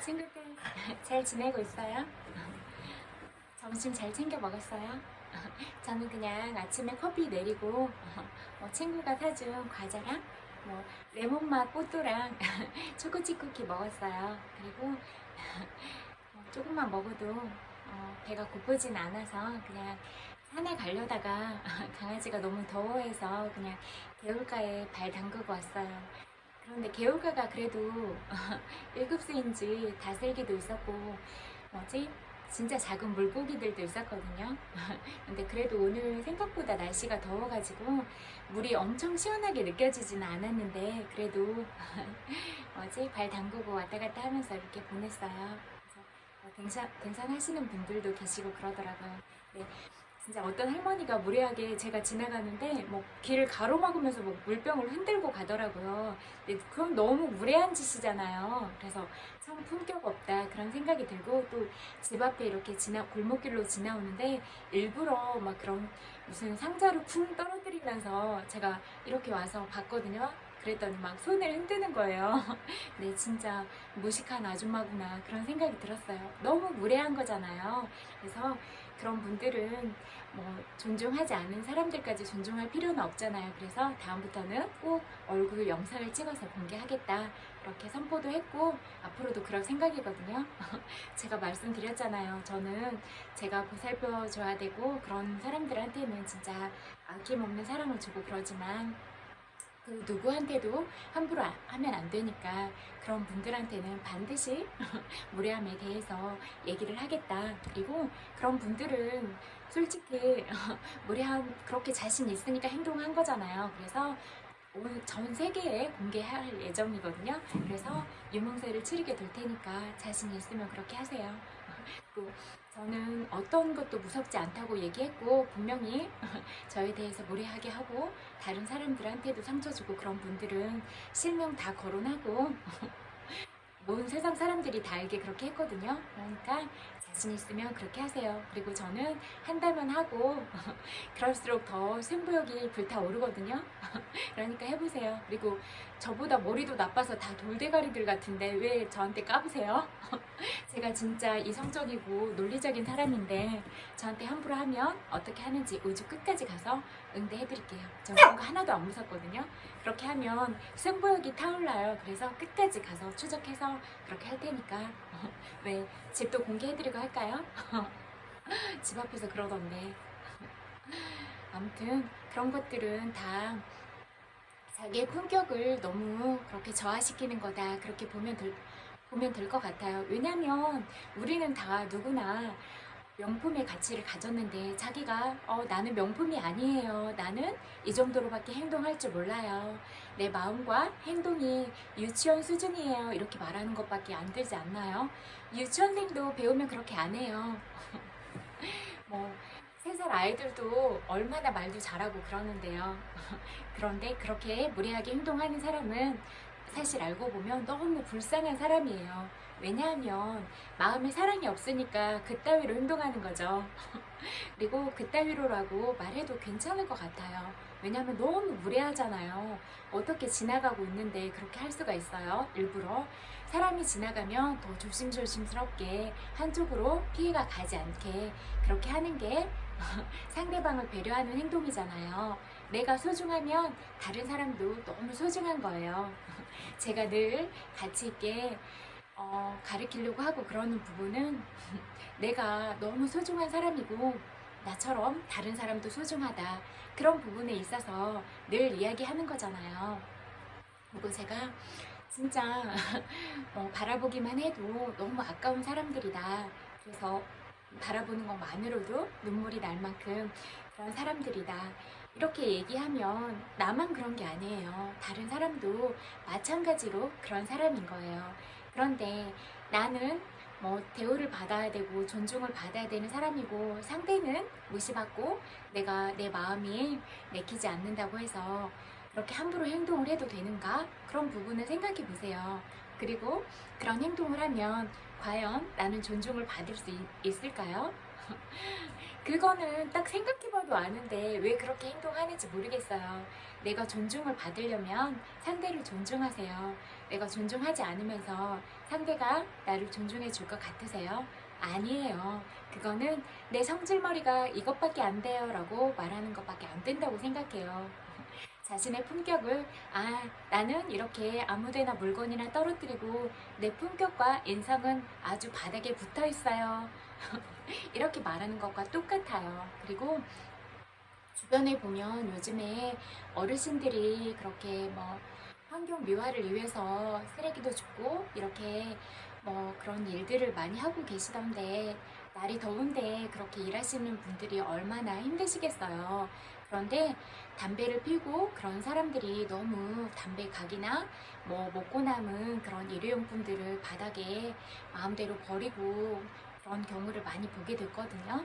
친구들 잘 지내고 있어요? 점심 잘 챙겨 먹었어요? 저는 그냥 아침에 커피 내리고 친구가 사준 과자랑 레몬맛 뽀또랑 초코칩 쿠키 먹었어요. 그리고 조금만 먹어도 배가 고프진 않아서 그냥 산에 가려다가 강아지가 너무 더워해서 그냥 개울가에 발 담그고 왔어요. 그런데 개울가가 그래도 1급수인지 다슬기도 있었고 진짜 작은 물고기들도 있었거든요. 근데 그래도 오늘 생각보다 날씨가 더워가지고 물이 엄청 시원하게 느껴지지는 않았는데 그래도 발 담그고 왔다 갔다 하면서 이렇게 보냈어요. 그래서 등산하시는 분들도 계시고 그러더라고요. 네. 진짜 어떤 할머니가 무례하게 제가 지나가는데 길을 가로막으면서 물병을 흔들고 가더라고요. 근데 그럼 너무 무례한 짓이잖아요. 그래서 참 품격 없다 그런 생각이 들고 또 집 앞에 이렇게 골목길로 지나오는데 일부러 그런 무슨 상자를 쿵 떨어뜨리면서 제가 이렇게 와서 봤거든요. 그랬더니 손을 흔드는 거예요. 네, 진짜 무식한 아줌마구나 그런 생각이 들었어요. 너무 무례한 거잖아요. 그래서 그런 분들은 존중하지 않는 사람들까지 존중할 필요는 없잖아요. 그래서 다음부터는 꼭 얼굴 영상을 찍어서 공개하겠다 이렇게 선포도 했고 앞으로도 그럴 생각이거든요. 제가 말씀드렸잖아요. 저는 제가 보살펴 줘야 되고 그런 사람들한테는 진짜 아낌없는 사랑을 주고 그러지만 그 누구한테도 함부로 하면 안 되니까 그런 분들한테는 반드시 무례함에 대해서 얘기를 하겠다. 그리고 그런 분들은 솔직히 무례함 그렇게 자신 있으니까 행동한 거잖아요. 그래서 오늘 전 세계에 공개할 예정이거든요. 그래서 유명세를 치르게 될 테니까 자신 있으면 그렇게 하세요. 또 저는 어떤 것도 무섭지 않다고 얘기했고 분명히 저에 대해서 무례하게 하고 다른 사람들한테도 상처 주고 그런 분들은 실명 다 거론하고 온 세상 사람들이 다 알게 그렇게 했거든요. 그러니까 자신 있으면 그렇게 하세요. 그리고 저는 한다면 하고 그럴수록 더 승부욕이 불타오르거든요. 그러니까 해보세요. 그리고 저보다 머리도 나빠서 다 돌대가리들 같은데 왜 저한테 까부세요? 제가 진짜 이성적이고 논리적인 사람인데 저한테 함부로 하면 어떻게 하는지 우주 끝까지 가서 응대해드릴게요. 저 그런 거 하나도 안 무섭거든요. 그렇게 하면 승부욕이 타올라요. 그래서 끝까지 가서 추적해서 그렇게 할 테니까 왜 집도 공개해드리고 할까요? 집 앞에서 그러던데 아무튼 그런 것들은 다 자기의 품격을 너무 그렇게 저하시키는 거다 그렇게 보면 될 것 같아요. 왜냐면 우리는 다 누구나 명품의 가치를 가졌는데 자기가 나는 명품이 아니에요. 나는 이 정도로밖에 행동할 줄 몰라요. 내 마음과 행동이 유치원 수준이에요. 이렇게 말하는 것밖에 안 들지 않나요? 유치원생도 배우면 그렇게 안 해요. 3살 아이들도 얼마나 말도 잘하고 그러는데요. 그런데 그렇게 무례하게 행동하는 사람은 사실 알고 보면 너무 불쌍한 사람이에요. 왜냐하면 마음에 사랑이 없으니까 그따위로 행동하는 거죠. 그리고 그따위로라고 말해도 괜찮을 것 같아요. 왜냐하면 너무 무례하잖아요. 어떻게 지나가고 있는데 그렇게 할 수가 있어요? 일부러 사람이 지나가면 더 조심조심스럽게 한쪽으로 피해가 가지 않게 그렇게 하는 게 상대방을 배려하는 행동이잖아요. 내가 소중하면 다른 사람도 너무 소중한 거예요. 제가 늘 가치 있게 가르치려고 하고 그러는 부분은 내가 너무 소중한 사람이고 나처럼 다른 사람도 소중하다 그런 부분에 있어서 늘 이야기하는 거잖아요. 그리고 제가 진짜 바라보기만 해도 너무 아까운 사람들이다. 그래서 바라보는 것만으로도 눈물이 날 만큼 그런 사람들이다. 이렇게 얘기하면 나만 그런 게 아니에요. 다른 사람도 마찬가지로 그런 사람인 거예요. 그런데 나는 대우를 받아야 되고 존중을 받아야 되는 사람이고 상대는 무시받고 내가 내 마음이 내키지 않는다고 해서 그렇게 함부로 행동을 해도 되는가? 그런 부분을 생각해 보세요. 그리고 그런 행동을 하면 과연 나는 존중을 받을 수 있을까요? 그거는 딱 생각해봐도 아는데 왜 그렇게 행동하는지 모르겠어요. 내가 존중을 받으려면 상대를 존중하세요. 내가 존중하지 않으면서 상대가 나를 존중해 줄 것 같으세요? 아니에요. 그거는 내 성질머리가 이것밖에 안 돼요 라고 말하는 것밖에 안 된다고 생각해요. 자신의 품격을 나는 이렇게 아무데나 물건이나 떨어뜨리고 내 품격과 인성은 아주 바닥에 붙어 있어요. 이렇게 말하는 것과 똑같아요. 그리고 주변에 보면 요즘에 어르신들이 그렇게 뭐 환경 미화를 위해서 쓰레기도 줍고 이렇게 뭐 그런 일들을 많이 하고 계시던데 날이 더운데 그렇게 일하시는 분들이 얼마나 힘드시겠어요. 그런데 담배를 피우고 그런 사람들이 너무 담배 각이나 뭐 먹고 남은 그런 일회용품들을 바닥에 마음대로 버리고 그런 경우를 많이 보게 됐거든요.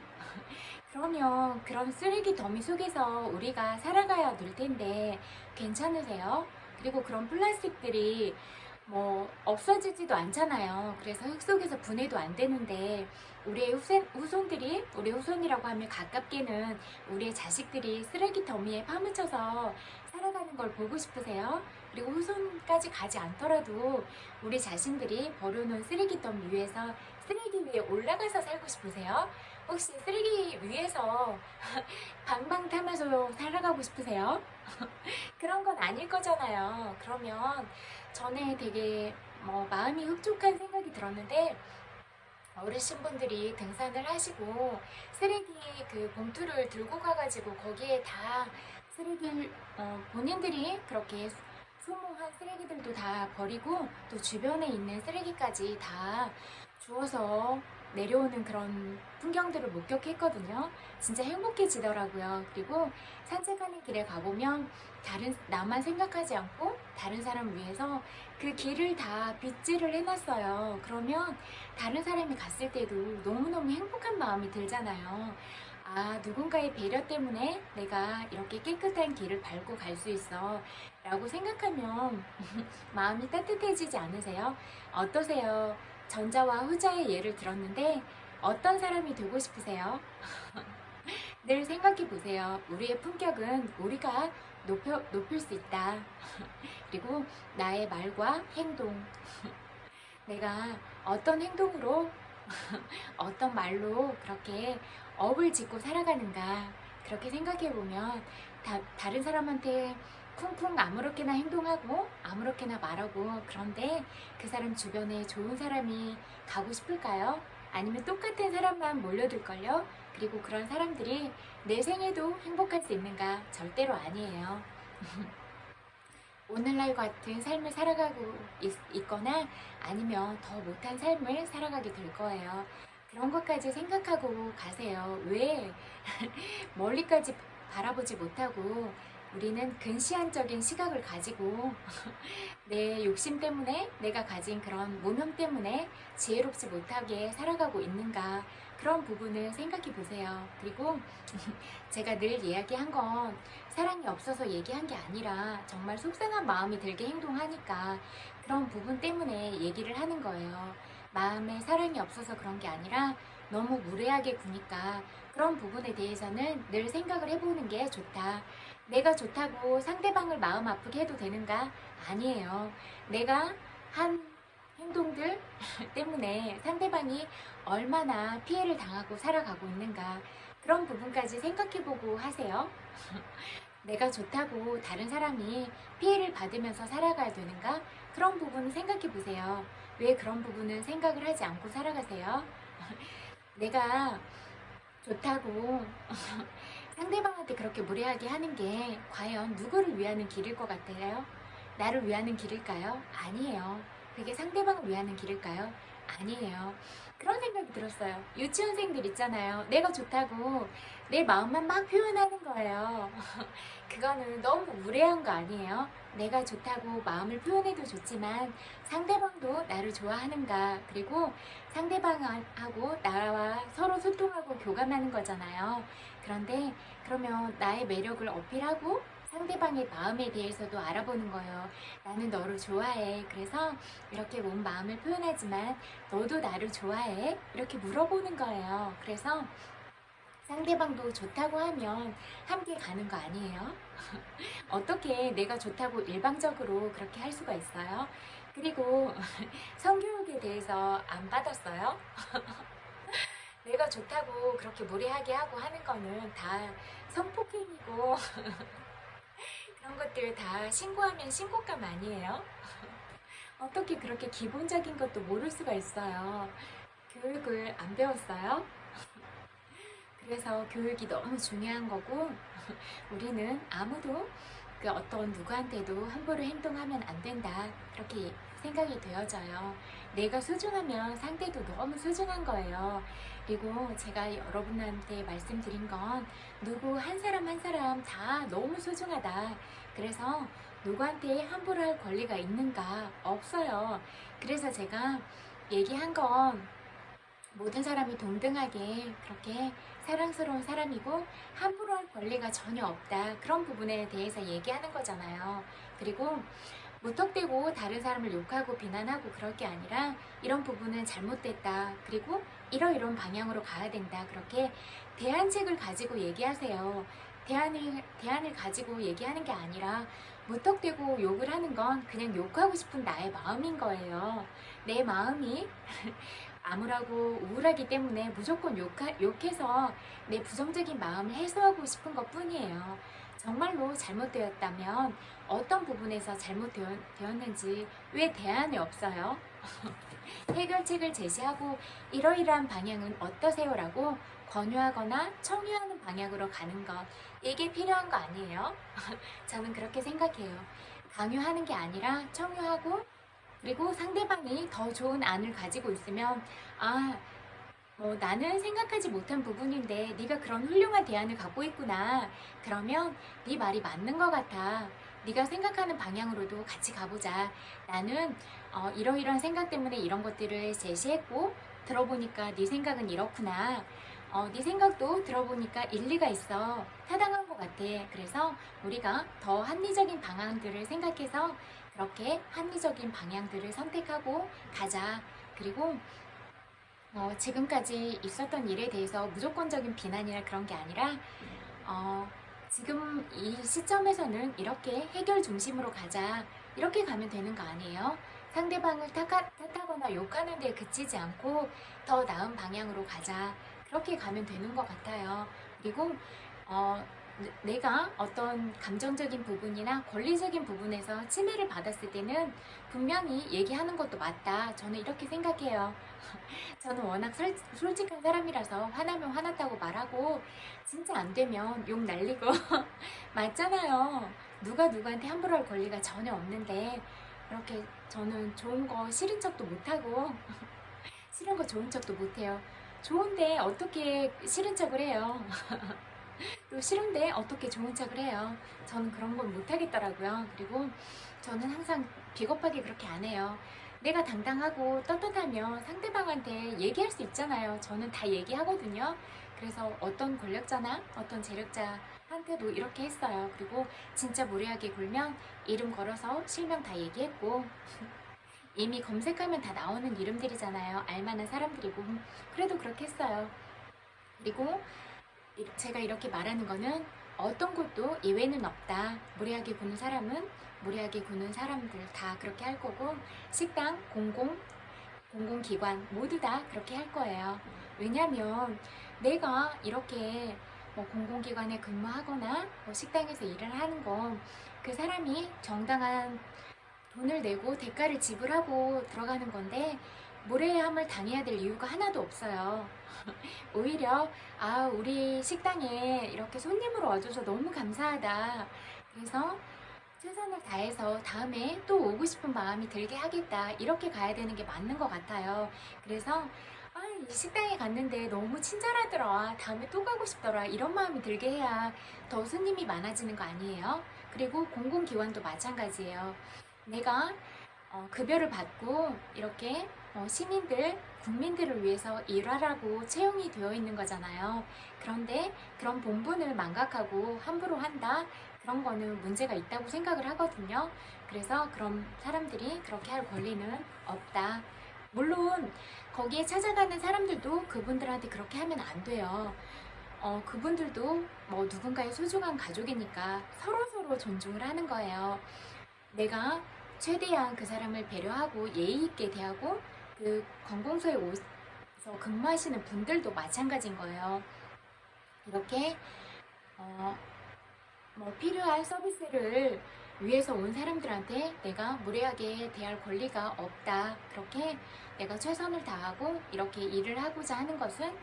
그러면 그런 쓰레기 더미 속에서 우리가 살아가야 될 텐데 괜찮으세요? 그리고 그런 플라스틱들이 뭐 없어지지도 않잖아요. 그래서 흙 속에서 분해도 안 되는데 우리의 후손들이 우리 후손이라고 하면 가깝게는 우리의 자식들이 쓰레기 더미에 파묻혀서 살아가는 걸 보고 싶으세요? 그리고 후손까지 가지 않더라도 우리 자신들이 버려놓은 쓰레기 더미 위에서 쓰레기 위에 올라가서 살고 싶으세요? 혹시 쓰레기 위에서 방방 타면서 살아가고 싶으세요? 그런 건 아닐 거잖아요. 그러면 전에 되게 뭐 마음이 흡족한 생각이 들었는데 어르신분들이 등산을 하시고 쓰레기 그 봉투를 들고 가가지고 거기에 다 쓰레기를 본인들이 그렇게 소모한 쓰레기들도 다 버리고 또 주변에 있는 쓰레기까지 다 주워서 내려오는 그런 풍경들을 목격했거든요. 진짜 행복해지더라고요. 그리고 산책하는 길에 가보면 나만 생각하지 않고 다른 사람을 위해서 그 길을 다 빗질을 해놨어요. 그러면 다른 사람이 갔을 때도 너무너무 행복한 마음이 들잖아요. 누군가의 배려 때문에 내가 이렇게 깨끗한 길을 밟고 갈 수 있어 라고 생각하면 마음이 따뜻해지지 않으세요? 어떠세요? 전자와 후자의 예를 들었는데 어떤 사람이 되고 싶으세요? 늘 생각해 보세요. 우리의 품격은 우리가 높일 수 있다. 그리고 나의 말과 행동. 내가 어떤 행동으로, 어떤 말로 그렇게 업을 짓고 살아가는가. 그렇게 생각해 보면 다른 사람한테 쿵쿵 아무렇게나 행동하고 아무렇게나 말하고 그런데 그 사람 주변에 좋은 사람이 가고 싶을까요? 아니면 똑같은 사람만 몰려들걸요? 그리고 그런 사람들이 내 생에도 행복할 수 있는가? 절대로 아니에요. 오늘날 같은 삶을 살아가고 있거나 아니면 더 못한 삶을 살아가게 될 거예요. 그런 것까지 생각하고 가세요. 왜 멀리까지 바라보지 못하고 우리는 근시안적인 시각을 가지고 내 욕심 때문에 내가 가진 그런 무명 때문에 지혜롭지 못하게 살아가고 있는가 그런 부분을 생각해 보세요. 그리고 제가 늘 이야기한 건 사랑이 없어서 얘기한 게 아니라 정말 속상한 마음이 들게 행동하니까 그런 부분 때문에 얘기를 하는 거예요. 마음에 사랑이 없어서 그런 게 아니라 너무 무례하게 구니까 그런 부분에 대해서는 늘 생각을 해보는 게 좋다. 내가 좋다고 상대방을 마음 아프게 해도 되는가? 아니에요. 내가 한 행동들 때문에 상대방이 얼마나 피해를 당하고 살아가고 있는가 그런 부분까지 생각해보고 하세요. 내가 좋다고 다른 사람이 피해를 받으면서 살아가야 되는가? 그런 부분을 생각해보세요. 왜 그런 부분은 생각을 하지 않고 살아가세요? 내가 좋다고 상대방한테 그렇게 무례하게 하는 게 과연 누구를 위하는 길일 것 같아요? 나를 위하는 길일까요? 아니에요. 그게 상대방을 위하는 길일까요? 아니에요. 그런 생각이 들었어요. 유치원생들 있잖아요. 내가 좋다고 내 마음만 막 표현하는 거예요. 그거는 너무 무례한 거 아니에요? 내가 좋다고 마음을 표현해도 좋지만 상대방도 나를 좋아하는가 그리고 상대방하고 나와 서로 소통하고 교감하는 거잖아요. 그런데 그러면 나의 매력을 어필하고 상대방의 마음에 대해서도 알아보는 거예요. 나는 너를 좋아해. 그래서 이렇게 몸 마음을 표현하지만 너도 나를 좋아해? 이렇게 물어보는 거예요. 그래서 상대방도 좋다고 하면 함께 가는 거 아니에요? 어떻게 내가 좋다고 일방적으로 그렇게 할 수가 있어요? 그리고 성교육에 대해서 안 받았어요. 내가 좋다고 그렇게 무례하게 하고 하는 거는 다 성폭행이고 그런 것들 다 신고하면 신고감 아니에요? 어떻게 그렇게 기본적인 것도 모를 수가 있어요? 교육을 안 배웠어요? 그래서 교육이 너무 중요한 거고 우리는 아무도 그 어떤 누구한테도 함부로 행동하면 안 된다 그렇게 생각이 되어져요. 내가 소중하면 상대도 너무 소중한 거예요. 그리고 제가 여러분한테 말씀드린 건 누구 한 사람 한 사람 다 너무 소중하다. 그래서 누구한테 함부로 할 권리가 있는가? 없어요. 그래서 제가 얘기한 건 모든 사람이 동등하게 그렇게 사랑스러운 사람이고 함부로 할 권리가 전혀 없다. 그런 부분에 대해서 얘기하는 거잖아요. 그리고 무턱대고 다른 사람을 욕하고 비난하고 그럴 게 아니라 이런 부분은 잘못됐다. 그리고 이러이런 방향으로 가야 된다. 그렇게 대안책을 가지고 얘기하세요. 대안을 가지고 얘기하는 게 아니라 무턱대고 욕을 하는 건 그냥 욕하고 싶은 나의 마음인 거예요. 내 마음이 암울하고 우울하기 때문에 무조건 욕해서 내 부정적인 마음을 해소하고 싶은 것 뿐이에요. 정말로 잘못되었다면 어떤 부분에서 잘못되었는지 왜 대안이 없어요? 해결책을 제시하고 이러이러한 방향은 어떠세요? 라고 권유하거나 청유하는 방향으로 가는 것 이게 필요한 거 아니에요? 저는 그렇게 생각해요. 강요하는 게 아니라 청유하고 그리고 상대방이 더 좋은 안을 가지고 있으면 나는 생각하지 못한 부분인데 네가 그런 훌륭한 대안을 갖고 있구나. 그러면 네 말이 맞는 것 같아. 네가 생각하는 방향으로도 같이 가보자. 나는 이러이러한 생각 때문에 이런 것들을 제시했고 들어보니까 네 생각은 이렇구나. 네 생각도 들어보니까 일리가 있어. 타당한 것 같아. 그래서 우리가 더 합리적인 방향들을 생각해서 그렇게 합리적인 방향들을 선택하고 가자. 그리고 지금까지 있었던 일에 대해서 무조건적인 비난이나 그런 게 아니라 지금 이 시점에서는 이렇게 해결 중심으로 가자. 이렇게 가면 되는 거 아니에요? 상대방을 탓하거나 욕하는 데 그치지 않고 더 나은 방향으로 가자. 그렇게 가면 되는 것 같아요. 그리고 내가 어떤 감정적인 부분이나 권리적인 부분에서 침해를 받았을 때는 분명히 얘기하는 것도 맞다. 저는 이렇게 생각해요. 저는 워낙 솔직한 사람이라서 화나면 화났다고 말하고 진짜 안 되면 욕 날리고 맞잖아요. 누가 누구한테 함부로 할 권리가 전혀 없는데 이렇게 저는 좋은 거 싫은 척도 못하고 싫은 거 좋은 척도 못해요. 좋은데 어떻게 싫은 척을 해요. 또 싫은데 어떻게 좋은 척을 해요. 저는 그런 건 못하겠더라고요. 그리고 저는 항상 비겁하게 그렇게 안 해요. 내가 당당하고 떳떳하면 상대방한테 얘기할 수 있잖아요. 저는 다 얘기하거든요. 그래서 어떤 권력자나 어떤 재력자한테도 이렇게 했어요. 그리고 진짜 무례하게 굴면 이름 걸어서 실명 다 얘기했고 이미 검색하면 다 나오는 이름들이잖아요. 알만한 사람들이고 그래도 그렇게 했어요. 그리고 제가 이렇게 말하는 거는 어떤 것도 예외는 없다. 무례하게 구는 사람은 무례하게 구는 사람들 다 그렇게 할 거고 식당, 공공기관 모두 다 그렇게 할 거예요. 왜냐면 내가 이렇게 공공기관에 근무하거나 식당에서 일을 하는 건 그 사람이 정당한 돈을 내고 대가를 지불하고 들어가는 건데 무례함을 당해야 될 이유가 하나도 없어요. 오히려 우리 식당에 이렇게 손님으로 와줘서 너무 감사하다. 그래서 최선을 다해서 다음에 또 오고 싶은 마음이 들게 하겠다. 이렇게 가야 되는 게 맞는 것 같아요. 그래서 이 식당에 갔는데 너무 친절하더라. 다음에 또 가고 싶더라. 이런 마음이 들게 해야 더 손님이 많아지는 거 아니에요? 그리고 공공기관도 마찬가지예요. 내가 급여를 받고 이렇게 시민들, 국민들을 위해서 일하라고 채용이 되어 있는 거잖아요. 그런데 그런 본분을 망각하고 함부로 한다? 그런 거는 문제가 있다고 생각을 하거든요. 그래서 그런 사람들이 그렇게 할 권리는 없다. 물론 거기에 찾아가는 사람들도 그분들한테 그렇게 하면 안 돼요. 그분들도 누군가의 소중한 가족이니까 서로서로 존중을 하는 거예요. 내가 최대한 그 사람을 배려하고 예의 있게 대하고 그 관공서에 오서 근무하시는 분들도 마찬가지인 거예요. 이렇게 뭐 필요한 서비스를 위해서 온 사람들한테 내가 무례하게 대할 권리가 없다. 그렇게 내가 최선을 다하고 이렇게 일을 하고자 하는 것은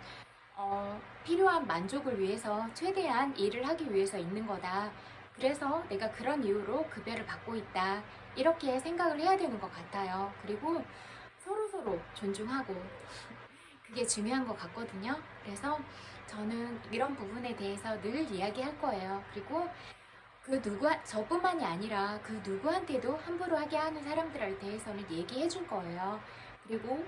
필요한 만족을 위해서 최대한 일을 하기 위해서 있는 거다. 그래서 내가 그런 이유로 급여를 받고 있다. 이렇게 생각을 해야 되는 것 같아요. 그리고 서로서로 존중하고 그게 중요한 것 같거든요. 그래서 저는 이런 부분에 대해서 늘 이야기할 거예요. 그리고 저뿐만이 아니라 그 누구한테도 함부로 하게 하는 사람들에 대해서는 얘기해 줄 거예요. 그리고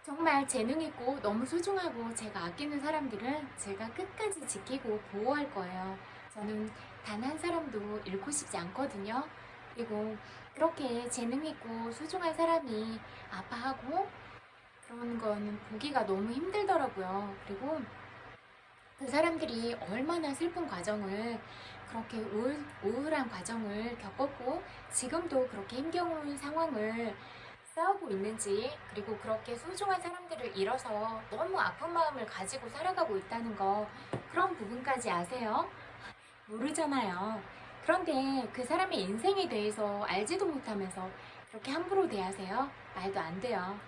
정말 재능 있고 너무 소중하고 제가 아끼는 사람들은 제가 끝까지 지키고 보호할 거예요. 저는 단 한 사람도 잃고 싶지 않거든요. 그리고 그렇게 재능 있고 소중한 사람이 아파하고 그런 거는 보기가 너무 힘들더라고요. 그리고 그 사람들이 얼마나 슬픈 과정을 그렇게 우울한 과정을 겪었고 지금도 그렇게 힘겨운 상황을 싸우고 있는지 그리고 그렇게 소중한 사람들을 잃어서 너무 아픈 마음을 가지고 살아가고 있다는 거 그런 부분까지 아세요? 모르잖아요. 그런데 그 사람의 인생에 대해서 알지도 못하면서 그렇게 함부로 대하세요? 말도 안 돼요.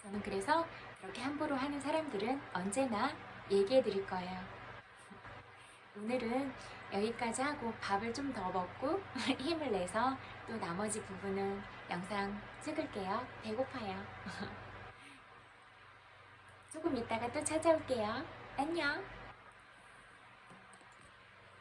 저는 그래서 그렇게 함부로 하는 사람들은 언제나 얘기해 드릴 거예요. 오늘은 여기까지 하고 밥을 좀 더 먹고 힘을 내서 또 나머지 부분은 영상 찍을게요. 배고파요. 조금 이따가 또 찾아올게요. 안녕.